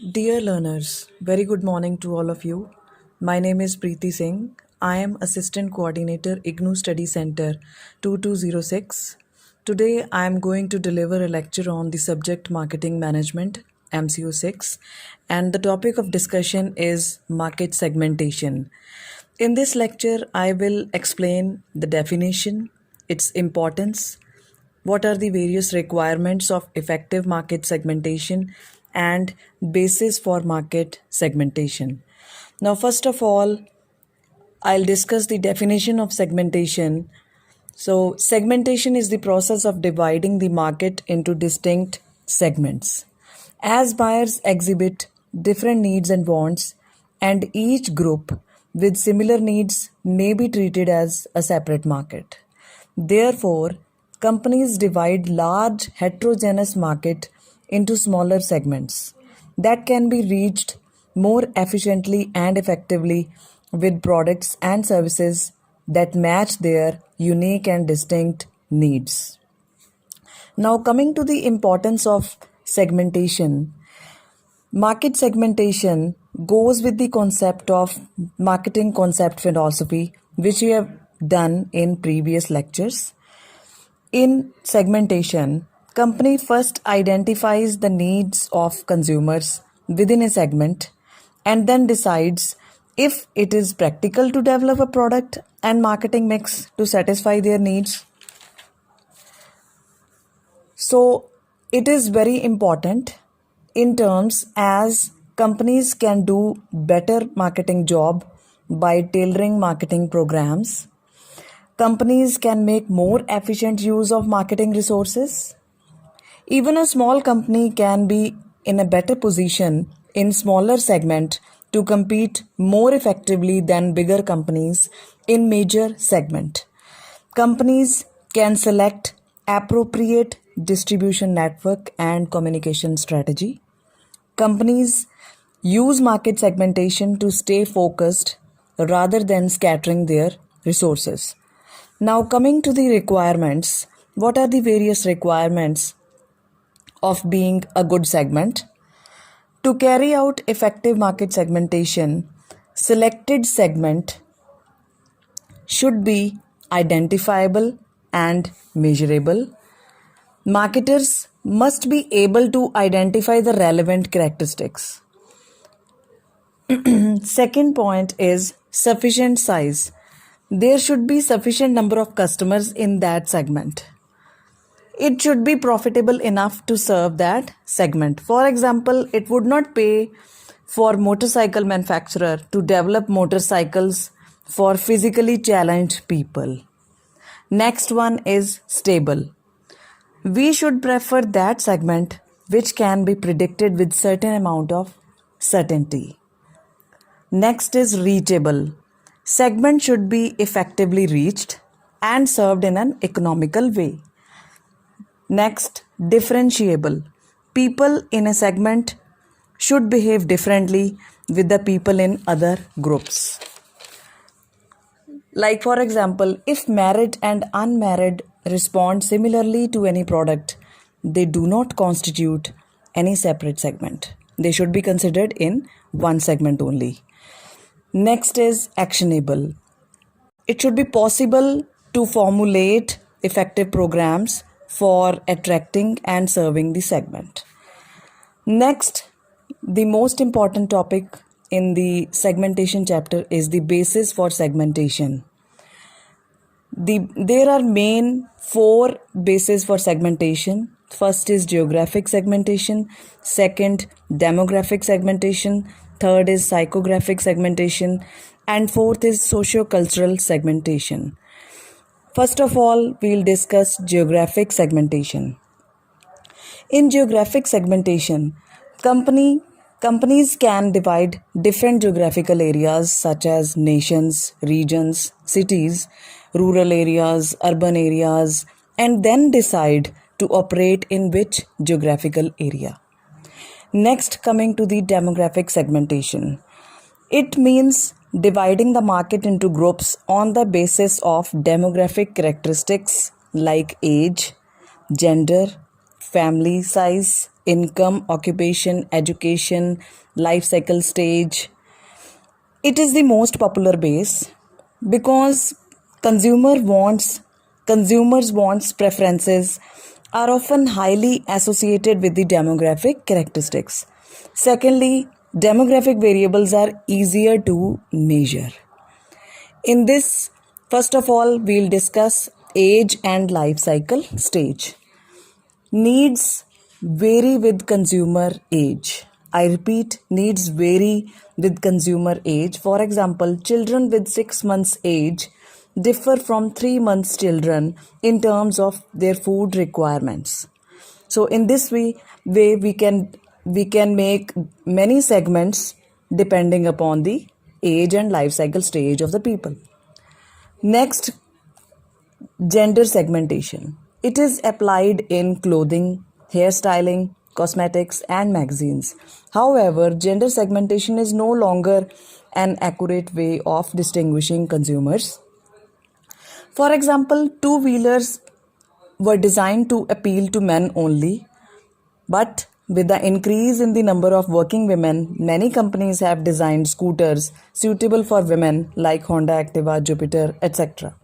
Dear learners, very good morning to all of you. My name is Preeti Singh. I am Assistant Coordinator IGNOU Study Center 2206. Today I am going to deliver a lecture on the subject Marketing Management MCO 6 and the topic of discussion is market segmentation. In this lecture I will explain the definition, its importance, what are the various requirements of effective market segmentation and basis for market segmentation. Now, first of all, I'll discuss the definition of segmentation. So, segmentation is the process of dividing the market into distinct segments. As buyers exhibit different needs and wants, and each group with similar needs may be treated as a separate market. Therefore, companies divide large heterogeneous market into smaller segments that can be reached more efficiently and effectively with products and services that match their unique and distinct needs. Now, coming to the importance of segmentation, market segmentation goes with the concept of marketing concept philosophy, which we have done in previous lectures. In segmentation, company first identifies the needs of consumers within a segment and then decides if it is practical to develop a product and marketing mix to satisfy their needs. So it is very important in terms as companies can do better marketing job by tailoring marketing programs. Companies can make more efficient use of marketing resources. Even a small company can be in a better position in smaller segment to compete more effectively than bigger companies in major segment. Companies can select appropriate distribution network and communication strategy. Companies use market segmentation to stay focused rather than scattering their resources. Now, coming to the requirements, what are the various requirements of being a good segment? To carry out effective market segmentation, selected segment should be identifiable and measurable. Marketers must be able to identify the relevant characteristics. Second point is sufficient size. There should be sufficient number of customers in that segment. It should be profitable enough to serve that segment. For example, it would not pay for motorcycle manufacturer to develop motorcycles for physically challenged people. Next one is stable. We should prefer that segment which can be predicted with certain amount of certainty. Next is reachable. Segment should be effectively reached and served in an economical way. Next, differentiable. People in a segment should behave differently with the people in other groups. Like for example, if married and unmarried respond similarly to any product, they do not constitute any separate segment. They should be considered in one segment only. Next is actionable. It should be possible to formulate effective programs for attracting and serving the segment. Next, the most important topic in the segmentation chapter is the basis for segmentation. There are main 4 bases for segmentation. First is geographic segmentation, second demographic segmentation, third is psychographic segmentation, and fourth is sociocultural segmentation. First of all, we'll discuss geographic segmentation. In geographic segmentation, companies can divide different geographical areas such as nations, regions, cities, rural areas, urban areas, and then decide to operate in which geographical area. Next, coming to the demographic segmentation. It means dividing the market into groups on the basis of demographic characteristics like age, gender, family size, income, occupation, education, life cycle stage. It is the most popular base because consumers wants preferences are often highly associated with the demographic characteristics. Secondly, demographic variables are easier to measure. In this, first of all, we'll discuss age and life cycle stage. Needs vary with consumer age. I repeat, needs vary with consumer age. For example, children with 6 months age differ from 3 months children in terms of their food requirements. So in this way we can make many segments depending upon the age and life cycle stage of the people. Next, gender segmentation. It is applied in clothing, hairstyling, cosmetics, and magazines. However, gender segmentation is no longer an accurate way of distinguishing consumers. For example, two-wheelers were designed to appeal to men only, but with the increase in the number of working women, many companies have designed scooters suitable for women like Honda Activa, Jupiter, etc.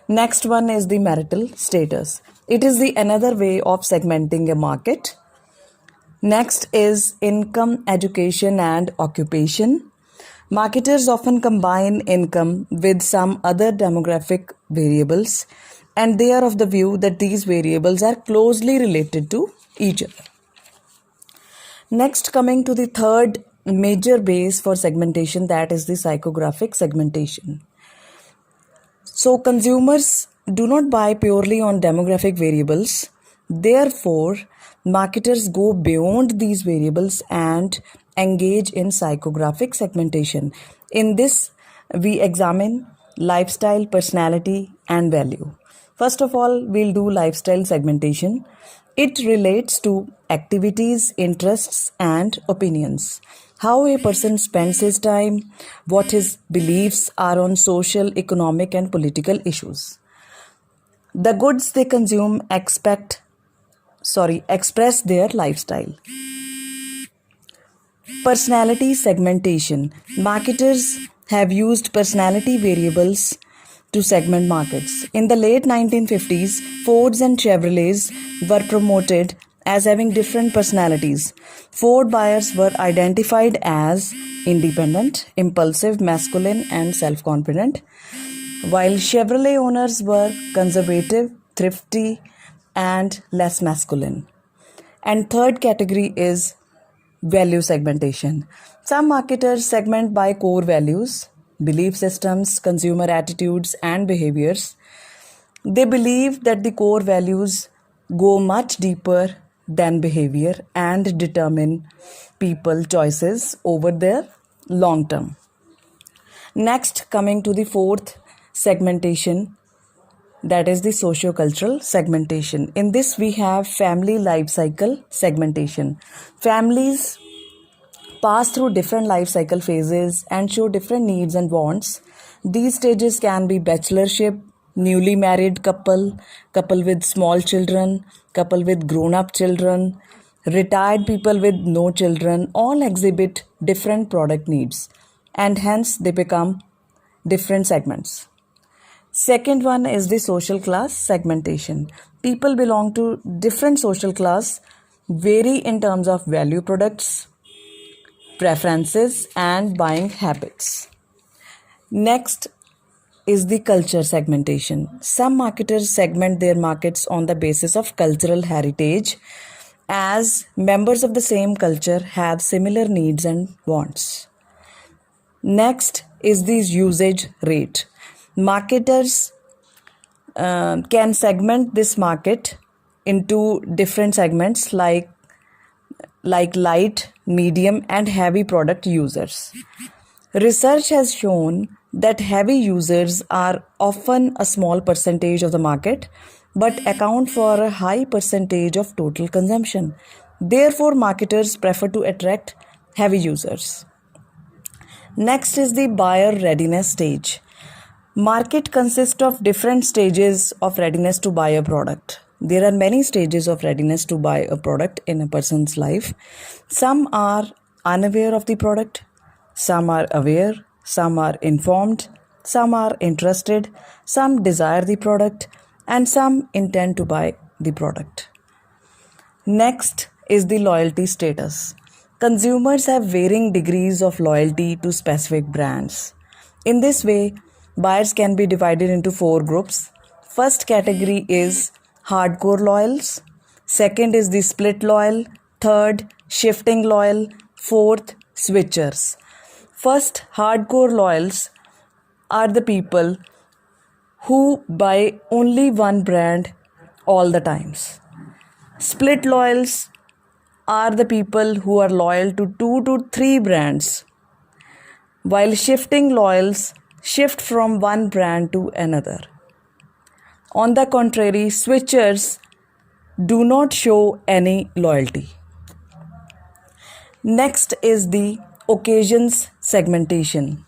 Next one is the marital status. It is the another way of segmenting a market. Next is income, education, and occupation. Marketers often combine income with some other demographic variables, and they are of the view that these variables are closely related to each other. Next, coming to the third major base for segmentation, that is the psychographic segmentation. So, consumers do not buy purely on demographic variables. Therefore, marketers go beyond these variables and engage in psychographic segmentation. In this, we examine lifestyle, personality, and value. First of all, we'll do lifestyle segmentation. It relates to activities, interests, and opinions. How a person spends his time, what his beliefs are on social, economic, and political issues. The goods they consume express their lifestyle. Personality segmentation. Marketers have used personality variables to segment markets. In the late 1950s, Fords and Chevrolets were promoted as having different personalities. Ford buyers were identified as independent, impulsive, masculine, and self-confident, while Chevrolet owners were conservative, thrifty, and less masculine. And third category is value segmentation. Some marketers segment by core values, belief systems, consumer attitudes, and behaviors. They believe that the core values go much deeper than behavior and determine people choices over their long term. Next, coming to the fourth segmentation, that is the sociocultural segmentation. In this, we have family life cycle segmentation. Families pass through different life cycle phases and show different needs and wants. These stages can be bachelorship, newly married couple, couple with small children, couple with grown-up children, retired people with no children. All exhibit different product needs, and hence they become different segments. Second one is the social class segmentation. People belong to different social class, vary in terms of value products, preferences, and buying habits. Next is the culture segmentation. Some marketers segment their markets on the basis of cultural heritage, as members of the same culture have similar needs and wants. Next is the usage rate. Marketers can segment this market into different segments like light, medium, and heavy product users. Research has shown that heavy users are often a small percentage of the market but account for a high percentage of total consumption. Therefore, marketers prefer to attract heavy users. Next is the buyer readiness stage. Market consists of different stages of readiness to buy a product. There are many stages of readiness to buy a product in a person's life. Some are unaware of the product, some are aware, some are informed, some are interested, some desire the product, and some intend to buy the product. Next is the loyalty status. Consumers have varying degrees of loyalty to specific brands. In this way, buyers can be divided into four groups. First category is hardcore loyals. Second is the split loyal. Third, shifting loyal. Fourth, switchers. First, hardcore loyals are the people who buy only one brand all the times. Split loyals are the people who are loyal to 2 to 3 brands, while shifting loyals shift from one brand to another. On the contrary, switchers do not show any loyalty. Next is the occasions segmentation.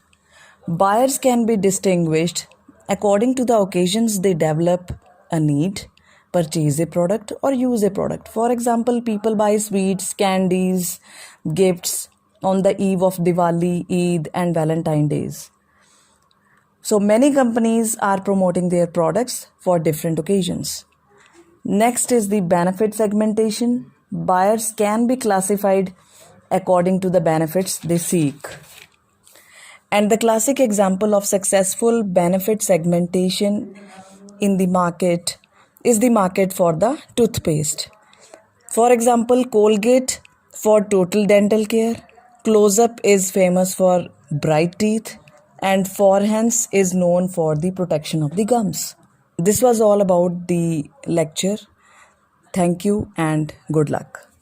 Buyers can be distinguished according to the occasions they develop a need, purchase a product, or use a product. For example, people buy sweets, candies, gifts on the eve of Diwali, Eid, and Valentine days. So many companies are promoting their products for different occasions. Next is the benefit segmentation. Buyers can be classified according to the benefits they seek. And the classic example of successful benefit segmentation in the market is the market for the toothpaste. For example, Colgate for total dental care, Close-Up is famous for bright teeth, and Forhense is known for the protection of the gums. This was all about the lecture. Thank you and good luck.